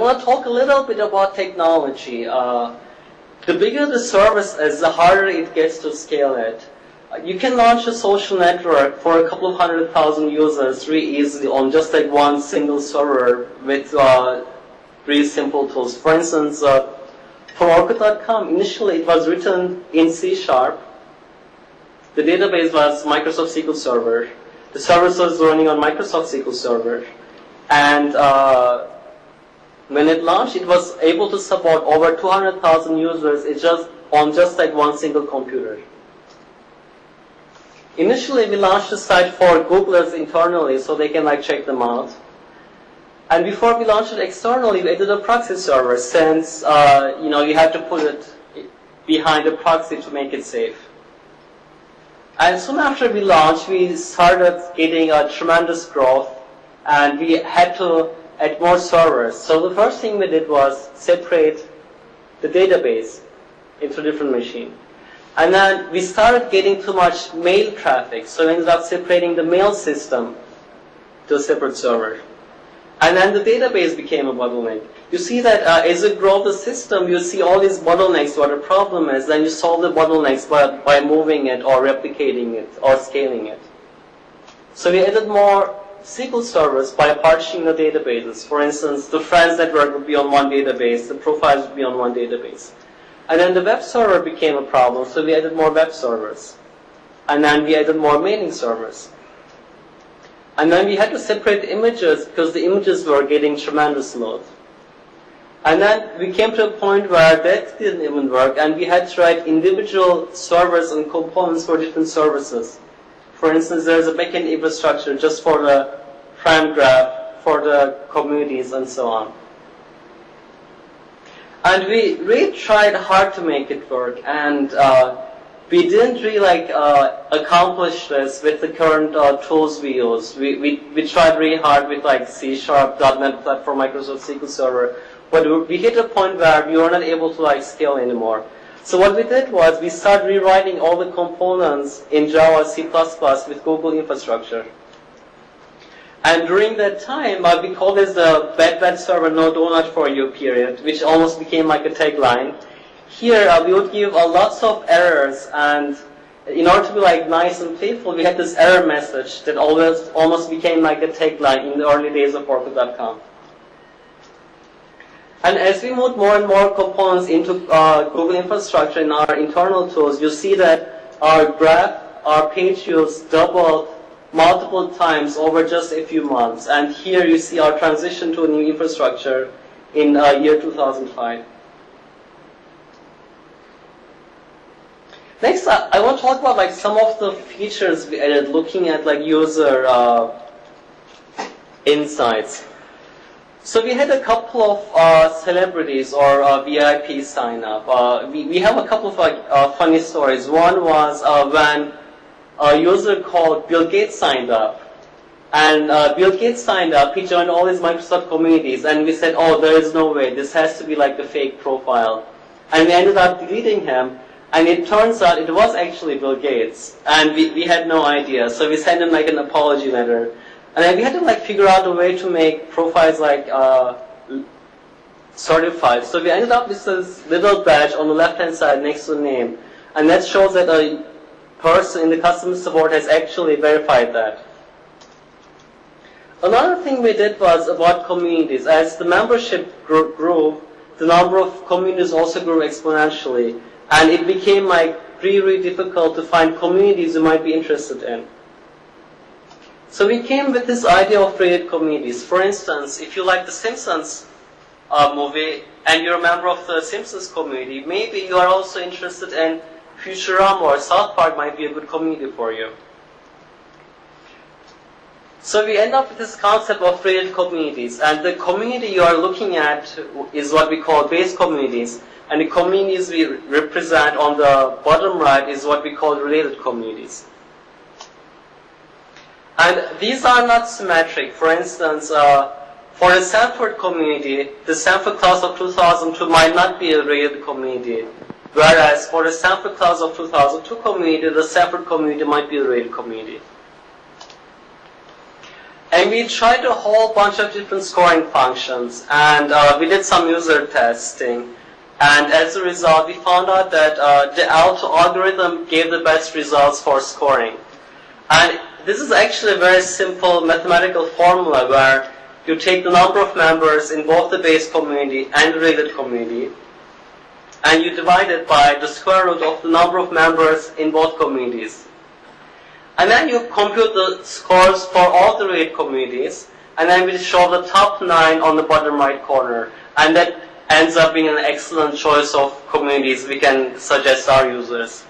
want to talk a little bit about technology. The bigger the service is, the harder it gets to scale it. You can launch a social network for a couple of 100,000 users really easily on just like one single server with really simple tools. For instance, for Orkut.com, initially it was written in C#. The database was Microsoft SQL Server. The service was running on Microsoft SQL Server. And when it launched, it was able to support over 200,000 users on just like one single computer. Initially, we launched the site for Googlers internally so they can like check them out. And before we launched it externally, we added a proxy server since you have to put it behind a proxy to make it safe. And soon after we launched, we started getting a tremendous growth, and we had to add more servers. So the first thing we did was separate the database into different machines. And then we started getting too much mail traffic, so we ended up separating the mail system to a separate server. And then the database became a bottleneck. You see that as you grow the system, you see all these bottlenecks, what the problem is, then you solve the bottlenecks by moving it or replicating it or scaling it. So we added more SQL servers by partitioning the databases. For instance, the friends network would be on one database, the profiles would be on one database. And then the web server became a problem, so we added more web servers. And then we added more mailing servers. And then we had to separate the images because the images were getting tremendous load. And then we came to a point where that didn't even work, and we had to write individual servers and components for different services. For instance, there's a backend infrastructure just for the friend graph, for the communities, and so on. And we really tried hard to make it work, and we didn't really accomplish this with the current tools we use. We tried really hard with like C#, .NET Platform, Microsoft SQL Server, but we hit a point where we were not able to scale anymore. So what we did was we started rewriting all the components in Java, C++ with Google infrastructure. And during that time, we called this the bad server no donut for you period, which almost became like a tagline. Here, we would give lots of errors, and in order to be nice and playful, we had this error message that almost became like a tagline in the early days of Orkut.com. And as we moved more and more components into Google infrastructure in our internal tools, you see that our graph, our page views doubled multiple times over just a few months. And here you see our transition to a new infrastructure in year 2005. Next, I want to talk about some of the features we added, looking at user insights. So we had a couple of celebrities or VIP sign up. We have a couple of funny stories. One was when a user called Bill Gates signed up. And Bill Gates signed up, he joined all these Microsoft communities, and we said, oh, there is no way, this has to be a fake profile. And we ended up deleting him, and it turns out it was actually Bill Gates. And we had no idea, so we sent him an apology letter. And then we had to figure out a way to make profiles certified. So we ended up with this little badge on the left-hand side next to the name. And that shows that a person in the customer support has actually verified that. Another thing we did was about communities. As the membership grew, the number of communities also grew exponentially. And it became really difficult to find communities you might be interested in. So we came with this idea of rated communities. For instance, if you like the Simpsons movie and you're a member of the Simpsons community, maybe you are also interested in Futurama or South Park might be a good community for you. So we end up with this concept of rated communities. And the community you are looking at is what we call base communities. And the communities we represent on the bottom right is what we call related communities. And these are not symmetric. For instance, for the Stanford community, the Stanford class of 2002 might not be a rated community. Whereas for the Stanford class of 2002 community, the Stanford community might be a rated community. And we tried a whole bunch of different scoring functions, and we did some user testing. And as a result, we found out that the auto algorithm gave the best results for scoring. And this is actually a very simple mathematical formula where you take the number of members in both the base community and the related community, and you divide it by the square root of the number of members in both communities. And then you compute the scores for all the related communities, and then we show the top 9 on the bottom right corner. And that ends up being an excellent choice of communities we can suggest our users.